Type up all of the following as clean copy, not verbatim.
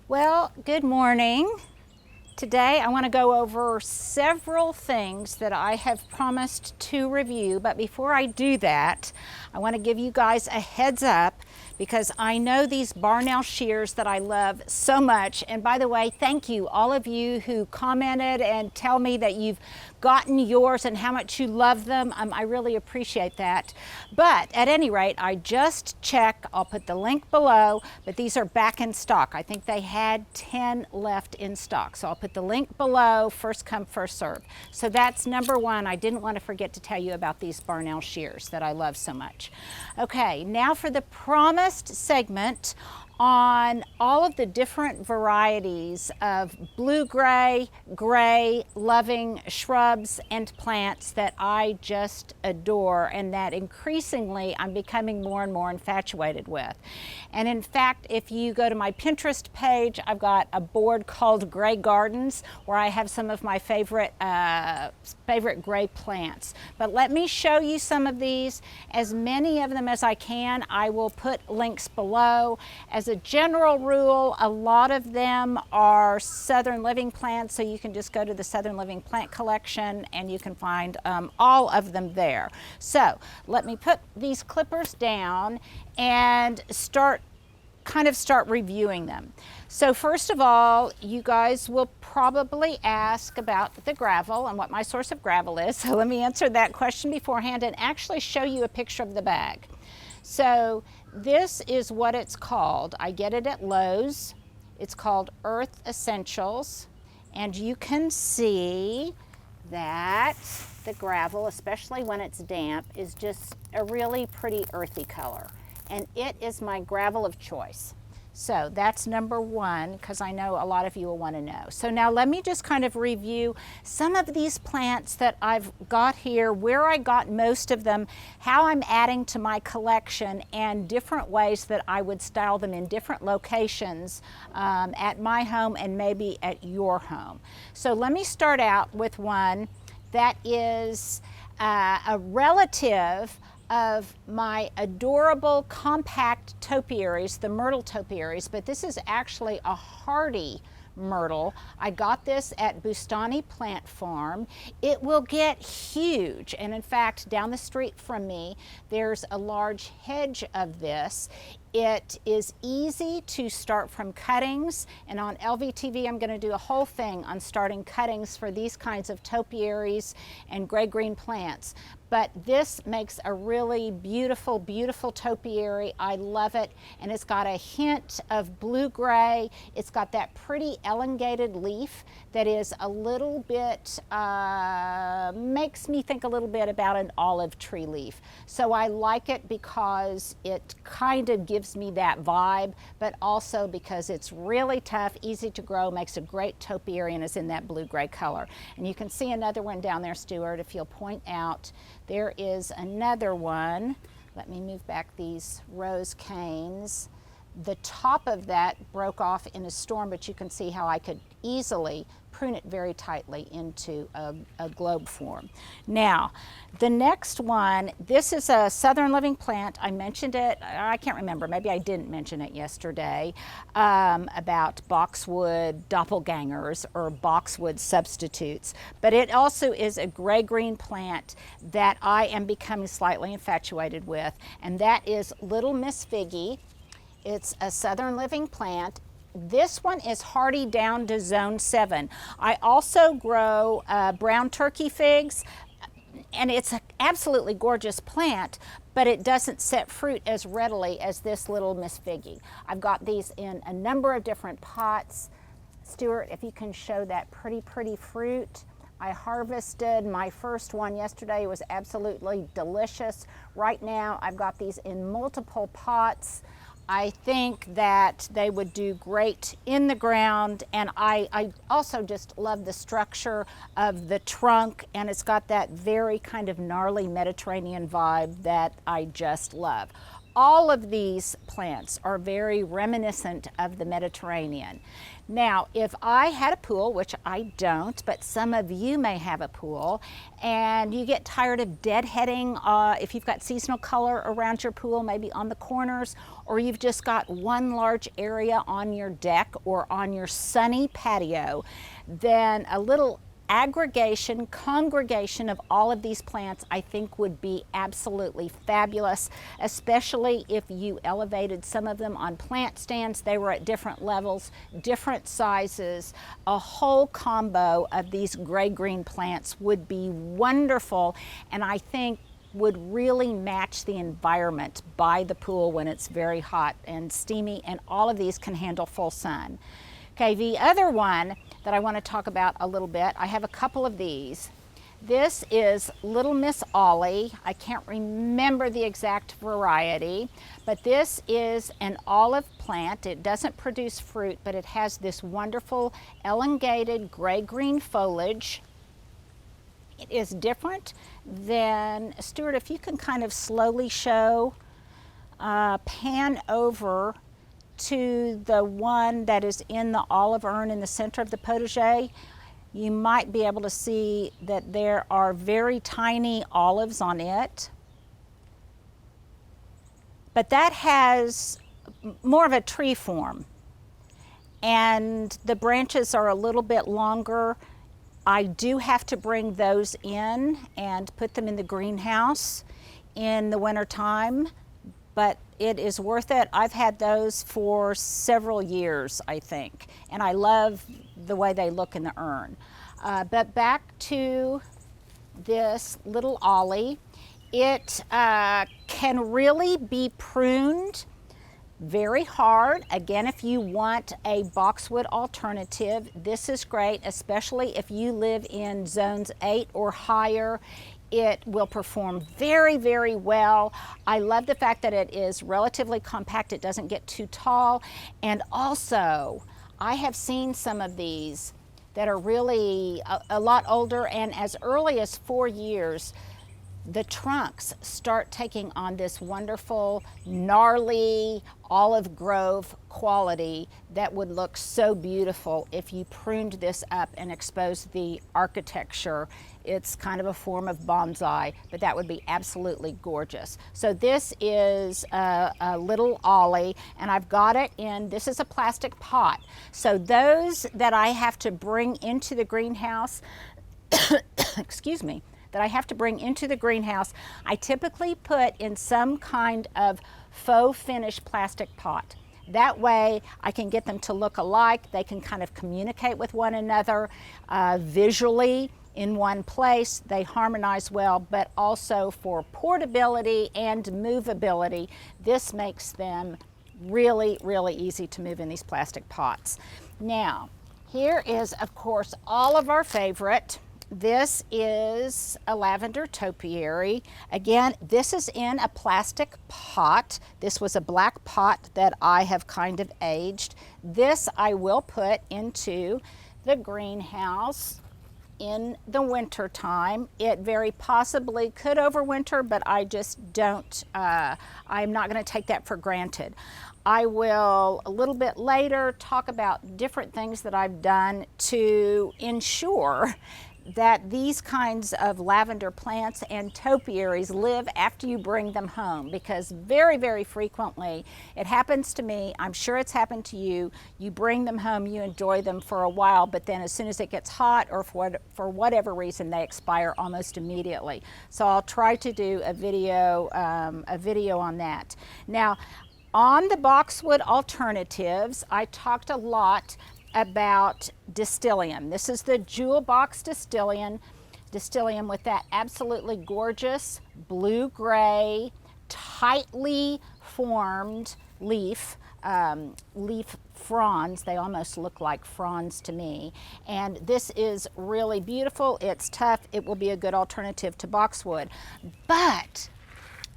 Well, good morning. Today I want to go over several things that I have promised to review, but before I do that, I want to give you guys a heads up because I know these BARNEL shears that I love so much. And by the way, thank you all of you who commented and tell me that you've gotten yours and how much you love them. I really appreciate that. But at any rate, I just checked. I'll put the link below, but these are back in stock. I think they had 10 left in stock. So I'll put the link below, first come, first serve. So that's number one. I didn't want to forget to tell you about these BARNEL shears that I love so much. Okay, now for the promised segment on all of the different varieties of blue-gray, gray, loving shrubs and plants that I just adore and that increasingly I'm becoming more and more infatuated with. And in fact, if you go to my Pinterest page, I've got a board called Gray Gardens where I have some of my favorite gray plants. But let me show you some of these. As many of them as I can, I will put links below. As a general rule, a lot of them are Southern Living plants, so you can just go to the Southern Living plant collection and you can find all of them there. So let me put these clippers down and start reviewing them. So first of all, you guys will probably ask about the gravel and what my source of gravel is. So let me answer that question beforehand and actually show you a picture of the bag. So this is what it's called. I get it at Lowe's. It's called Earth Essentials. And you can see that the gravel, especially when it's damp, is just a really pretty earthy color. And it is my gravel of choice. So that's number one, because I know a lot of you will want to know. So now let me just kind of review some of these plants that I've got here, where I got most of them, how I'm adding to my collection, and different ways that I would style them in different locations at my home and maybe at your home. So let me start out with one that is a relative of my adorable compact topiaries, the Myrtle topiaries, but this is actually a hardy myrtle. I got this at Bustani Plant Farm. It will get huge, and in fact, down the street from me, there's a large hedge of this. It is easy to start from cuttings, and on LVTV I'm going to do a whole thing on starting cuttings for these kinds of topiaries and gray-green plants. But this makes a really beautiful, beautiful topiary. I love it, and it's got a hint of blue-gray. It's got that pretty elongated leaf that is a little bit, makes me think a little bit about an olive tree leaf. So I like it because it kind of gives me that vibe, but also because it's really tough, easy to grow, makes a great topiary, and is in that blue-gray color. And you can see another one down there, Stuart, if you'll point out. There is another one. Let me move back these rose canes. The top of that broke off in a storm, but you can see how I could easily prune it very tightly into a globe form. Now, the next one, this is a Southern Living plant. I mentioned it, I can't remember, maybe I didn't mention it yesterday, about boxwood doppelgangers or boxwood substitutes. But it also is a gray-green plant that I am becoming slightly infatuated with, and that is Little Miss Figgy. It's a Southern Living plant. This one is hardy down to zone 7. I also grow brown turkey figs, and it's an absolutely gorgeous plant, but it doesn't set fruit as readily as this Little Miss Figgy. I've got these in a number of different pots. Stuart, if you can show that pretty, pretty fruit. I harvested my first one yesterday. It was absolutely delicious. Right now, I've got these in multiple pots. I think that they would do great in the ground, and I also just love the structure of the trunk, and it's got that very kind of gnarly Mediterranean vibe that I just love. all of these plants are very reminiscent of the Mediterranean. Now, if I had a pool, which I don't, but some of you may have a pool, and you get tired of deadheading, if you've got seasonal color around your pool, maybe on the corners, or you've just got one large area on your deck or on your sunny patio, then a little congregation of all of these plants I think would be absolutely fabulous, especially if you elevated some of them on plant stands. They were at different levels, different sizes. A whole combo of these gray-green plants would be wonderful, and I think would really match the environment by the pool when it's very hot and steamy, and all of these can handle full sun. Okay, the other one that I want to talk about a little bit, I have a couple of these. This is Little Miss Ollie. I can't remember the exact variety, but this is an olive plant. It doesn't produce fruit, but it has this wonderful elongated gray-green foliage. It is different than, Stuart, if you can kind of slowly show, pan over to the one that is in the olive urn in the center of the potager, you might be able to see that there are very tiny olives on it. But that has more of a tree form, and the branches are a little bit longer. I do have to bring those in and put them in the greenhouse in the winter time, but it is worth it. I've had those for several years, I think, and I love the way they look in the urn. But back to this little Ollie. It can really be pruned very hard. Again, if you want a boxwood alternative, this is great, especially if you live in zones 8 or higher. It will perform very, very well. I love the fact that it is relatively compact. It doesn't get too tall. And also, I have seen some of these that are really a lot older, and as early as 4 years, the trunks start taking on this wonderful, gnarly olive grove quality that would look so beautiful if you pruned this up and exposed the architecture. It's kind of a form of bonsai, but that would be absolutely gorgeous. So this is a little Ollie, and I've got it in, this is a plastic pot. So those that I have to bring into the greenhouse, excuse me, that I have to bring into the greenhouse, I typically put in some kind of faux finish plastic pot. That way I can get them to look alike. They can kind of communicate with one another visually in one place. They harmonize well, but also for portability and movability, this makes them really, really easy to move in these plastic pots. Now, here is, of course, all of our favorite. This is a lavender topiary. Again, this is in a plastic pot. This was a black pot that I have kind of aged. This I will put into the greenhouse in the winter time. It very possibly could overwinter, but I just don't, I'm not going to take that for granted. I will a little bit later talk about different things that I've done to ensure that these kinds of lavender plants and topiaries live after you bring them home, because very, very frequently it happens to me, I'm sure it's happened to you, you bring them home, you enjoy them for a while, but then as soon as it gets hot or for whatever reason, they expire almost immediately. So I'll try to do a video on that. Now, on the boxwood alternatives, I talked a lot about Distylium. This is the Jewel Box Distylium with that absolutely gorgeous blue-gray, tightly formed leaf fronds. They almost look like fronds to me. And this is really beautiful. It's tough. It will be a good alternative to boxwood. But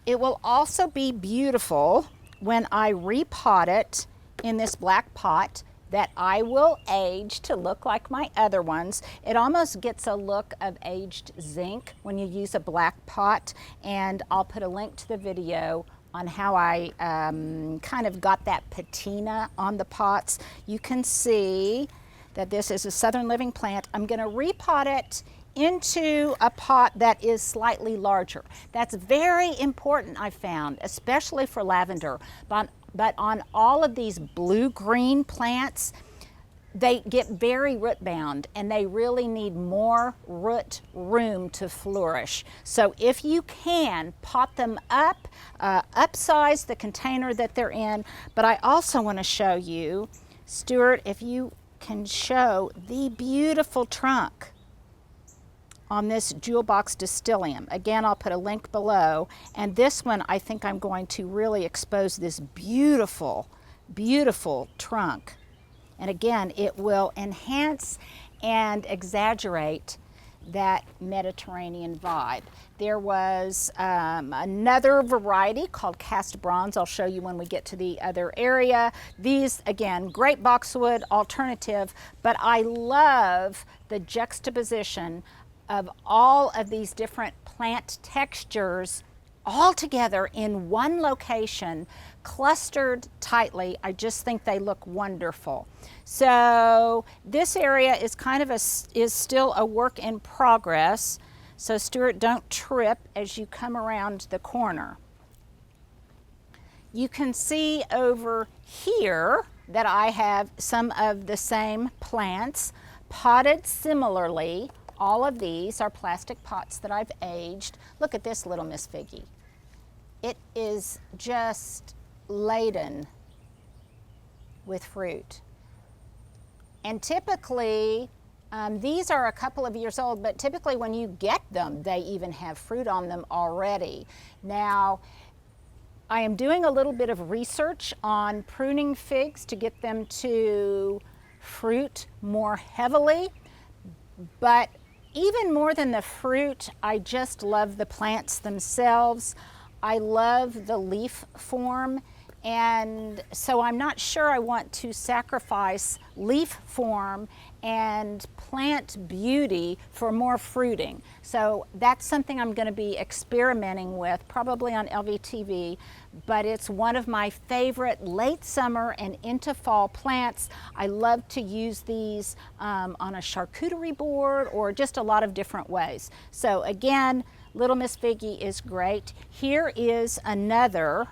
it will also be beautiful when I repot it in this black pot that I will age to look like my other ones. It almost gets a look of aged zinc when you use a black pot, and I'll put a link to the video on how I kind of got that patina on the pots. You can see that this is a Southern Living plant. I'm going to repot it into a pot that is slightly larger. That's very important, I found, especially for lavender. But on all of these blue-green plants, they get very root bound and they really need more root room to flourish. So if you can, pot them up, upsize the container that they're in. But I also want to show you, Stuart, if you can show the beautiful trunk on this Jewel Box Distylium. Again, I'll put a link below. And this one, I think I'm going to really expose this beautiful, beautiful trunk. And again, it will enhance and exaggerate that Mediterranean vibe. There was another variety called cast bronze. I'll show you when we get to the other area. These, again, great boxwood alternative, but I love the juxtaposition of all of these different plant textures all together in one location, clustered tightly. I just think they look wonderful. So this area is kind of is still a work in progress. So Stuart, don't trip as you come around the corner. You can see over here that I have some of the same plants potted similarly. All of these are plastic pots that I've aged. Look at this little Miss Figgy. It is just laden with fruit. And typically, these are a couple of years old, but typically when you get them, they even have fruit on them already. Now, I am doing a little bit of research on pruning figs to get them to fruit more heavily, but even more than the fruit, I just love the plants themselves. I love the leaf form, and so I'm not sure I want to sacrifice leaf form and plant beauty for more fruiting. So that's something I'm going to be experimenting with, probably on LVTV, but it's one of my favorite late summer and into fall plants. I love to use these on a charcuterie board or just a lot of different ways. So again, Little Miss Figgy is great. Here is another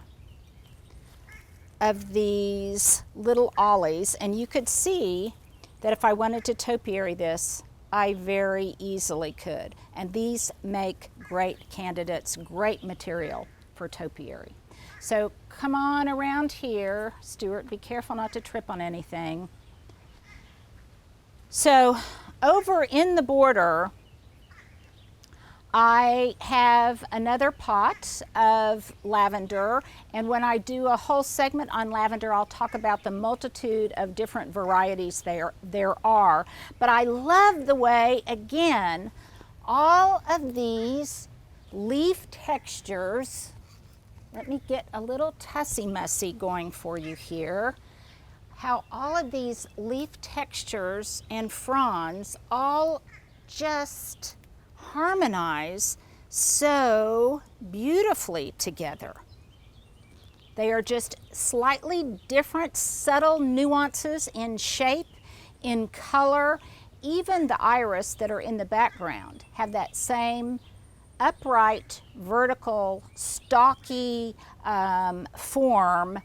of these little ollies, and you could see that if I wanted to topiary this, I very easily could. And these make great candidates, great material for topiary. So come on around here. Stuart, be careful not to trip on anything. So over in the border, I have another pot of lavender, and when I do a whole segment on lavender, I'll talk about the multitude of different varieties there are. But I love the way, again, all of these leaf textures, let me get a little tussy-mussy going for you here, how all of these leaf textures and fronds all just harmonize so beautifully together. They are just slightly different, subtle nuances in shape, in color. Even the iris that are in the background have that same upright, vertical, stocky form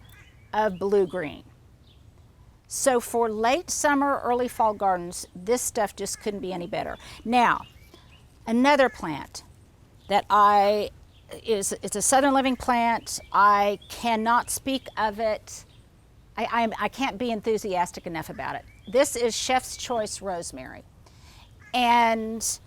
of blue-green. So for late summer, early fall gardens, this stuff just couldn't be any better. Now, another plant that it's a Southern Living plant. I cannot speak of it. I can't be enthusiastic enough about it. This is Chef's Choice rosemary. And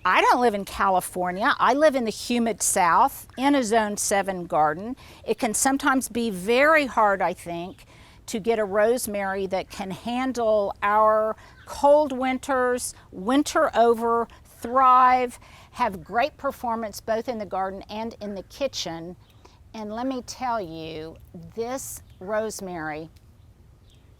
I don't live in California. I live in the humid South in a Zone 7 garden. It can sometimes be very hard, I think, to get a rosemary that can handle our cold winters, winter over, thrive, have great performance both in the garden and in the kitchen. And let me tell you, this rosemary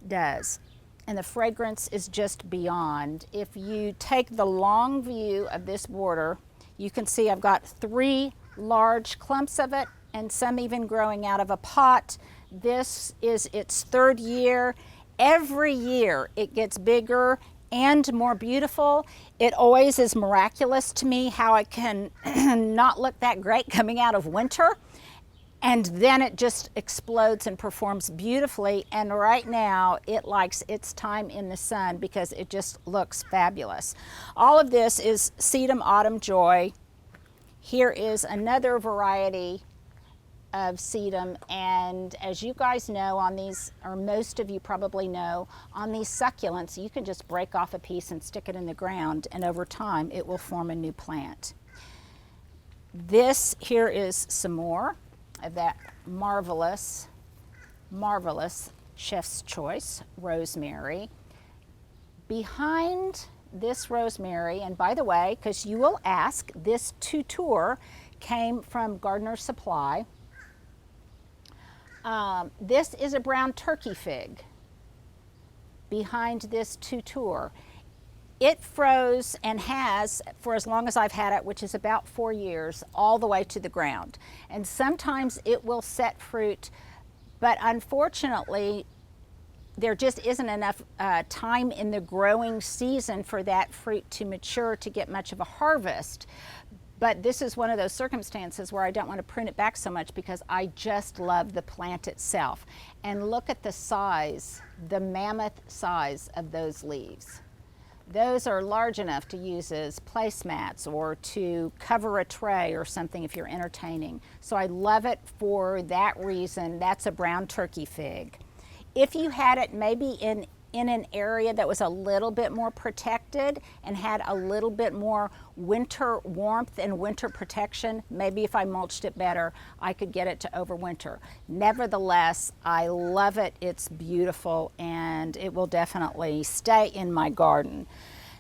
does. And the fragrance is just beyond. If you take the long view of this border, you can see I've got 3 large clumps of it and some even growing out of a pot. This is its 3rd year. Every year it gets bigger and more beautiful. It always is miraculous to me how it can not look that great coming out of winter, and then it just explodes and performs beautifully. And right now it likes its time in the sun because it just looks fabulous. All of this is Sedum Autumn Joy. Here is another variety of sedum, and as you guys know on these, or most of you probably know, on these succulents you can just break off a piece and stick it in the ground, and over time it will form a new plant. This here is some more of that marvelous Chef's Choice rosemary. Behind this rosemary, and by the way, because you will ask, this tutor came from Gardener's Supply. This is a brown turkey fig behind this tutor. It froze and has for as long as I've had it, which is about 4 years, all the way to the ground. And sometimes it will set fruit, but unfortunately there just isn't enough time in the growing season for that fruit to mature to get much of a harvest. But this is one of those circumstances where I don't want to prune it back so much because I just love the plant itself. And look at the size, the mammoth size of those leaves. Those are large enough to use as placemats or to cover a tray or something if you're entertaining. So I love it for that reason. That's a brown turkey fig. If you had it maybe in an area that was a little bit more protected and had a little bit more winter warmth and winter protection, maybe if I mulched it better, I could get it to overwinter. Nevertheless, I love it. It's beautiful, and it will definitely stay in my garden.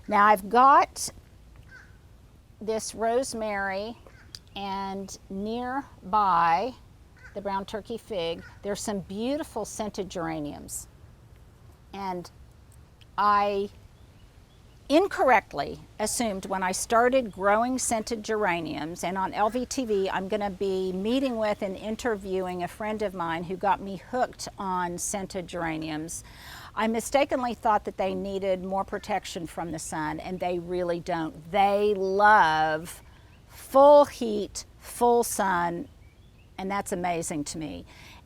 Now I've got this rosemary, and nearby the brown turkey fig, there's some beautiful scented geraniums. And I incorrectly assumed when I started growing scented geraniums, and on LVTV I'm going to be meeting with and interviewing a friend of mine who got me hooked on scented geraniums, I mistakenly thought that they needed more protection from the sun, and they really don't. They love full heat, full sun, and that's amazing to me.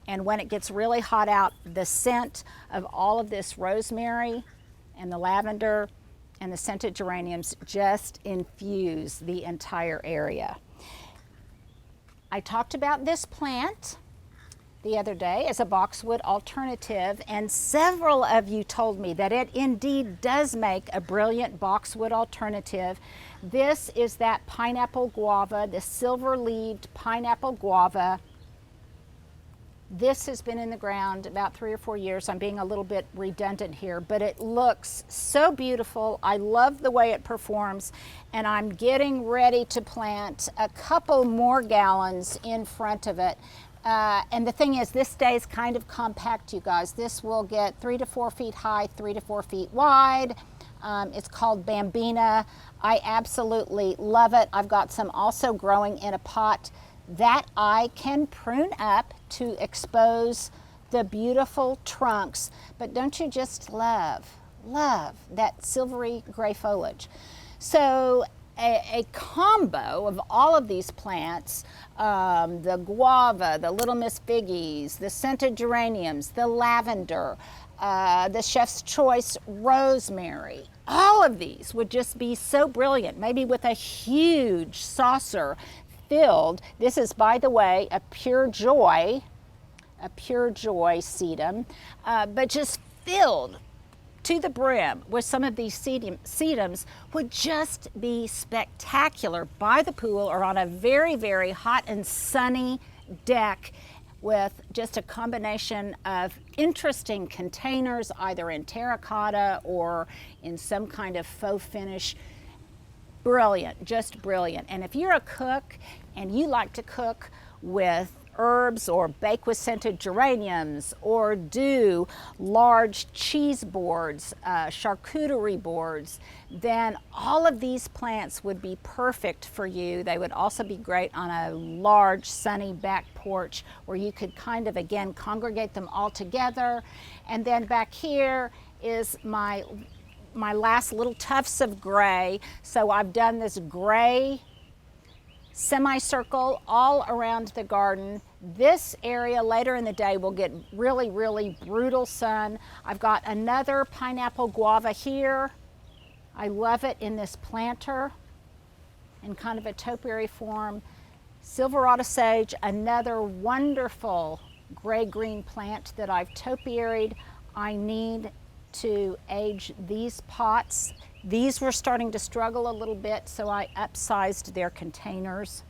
And when it gets really hot out, the scent of all of this rosemary and the lavender and the scented geraniums just infuse the entire area. I talked about this plant the other day as a boxwood alternative, and several of you told me that it indeed does make a brilliant boxwood alternative. This is that pineapple guava, the silver-leaved pineapple guava. This has been in the ground about 3 or 4 years. I'm being a little bit redundant here, but it looks so beautiful. I love the way it performs, and I'm getting ready to plant a couple more gallons in front of it. And the thing is, this stays kind of compact, you guys. This will get 3 to 4 feet high, 3 to 4 feet wide. It's called Bambino. I absolutely love it. I've got some also growing in a pot that I can prune up to expose the beautiful trunks. But don't you just love that silvery gray foliage? So a combo of all of these plants, the guava, the little Miss Figgies, the scented geraniums, the lavender, the Chef's Choice rosemary, all of these would just be so brilliant, maybe with a huge saucer filled. This is, by the way, a pure joy sedum, but just filled to the brim with some of these sedums would just be spectacular by the pool or on a very, very hot and sunny deck with just a combination of interesting containers, either in terracotta or in some kind of faux finish. Brilliant, just brilliant. And if you're a cook and you like to cook with herbs or bake with scented geraniums, or do large cheese boards, charcuterie boards, then all of these plants would be perfect for you. They would also be great on a large sunny back porch where you could kind of, again, congregate them all together. And then back here is my last little tufts of gray. So I've done this gray semicircle all around the garden. This area later in the day will get really, really brutal sun. I've got another pineapple guava here. I love it in this planter in kind of a topiary form. Silverado sage, another wonderful gray-green plant that I've topiaried. I need to age these pots. These were starting to struggle a little bit, so I upsized their containers,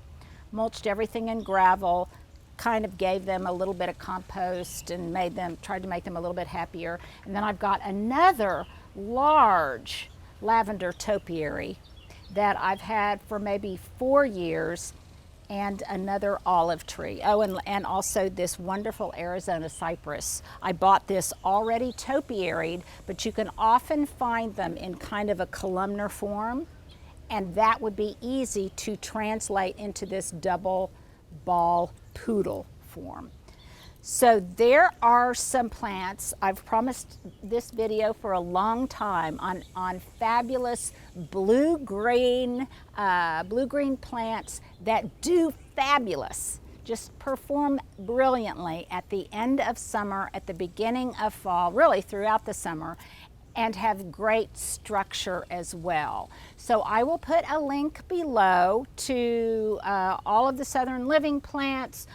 mulched everything in gravel, kind of gave them a little bit of compost and tried to make them a little bit happier. And then I've got another large lavender topiary that I've had for maybe 4 years, and another olive tree. Oh, and also this wonderful Arizona cypress. I bought this already topiaried, but you can often find them in kind of a columnar form, and that would be easy to translate into this double ball poodle form. So there are some plants. I've promised this video for a long time on fabulous blue-green plants that do fabulous, just perform brilliantly at the end of summer, at the beginning of fall, really throughout the summer, and have great structure as well. So I will put a link below to all of the Southern Living plants,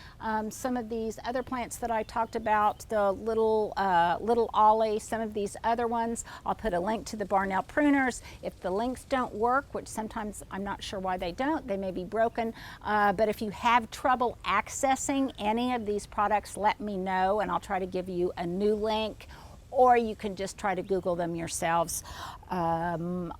some of these other plants that I talked about, the little Ollie, some of these other ones. I'll put a link to the BARNEL pruners. If the links don't work, which sometimes I'm not sure why they don't, they may be broken, but if you have trouble accessing any of these products, let me know and I'll try to give you a new link. Or you can just try to Google them yourselves on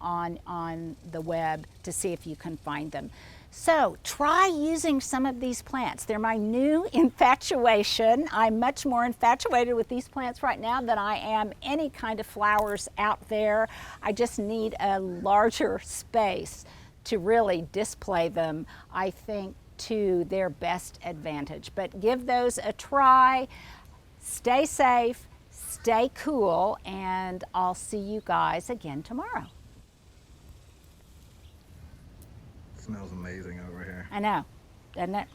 the web to see if you can find them. So try using some of these plants. They're my new infatuation. I'm much more infatuated with these plants right now than I am any kind of flowers out there. I just need a larger space to really display them, I think, to their best advantage. But give those a try. Stay safe. Stay cool, and I'll see you guys again tomorrow. It smells amazing over here. I know, doesn't it?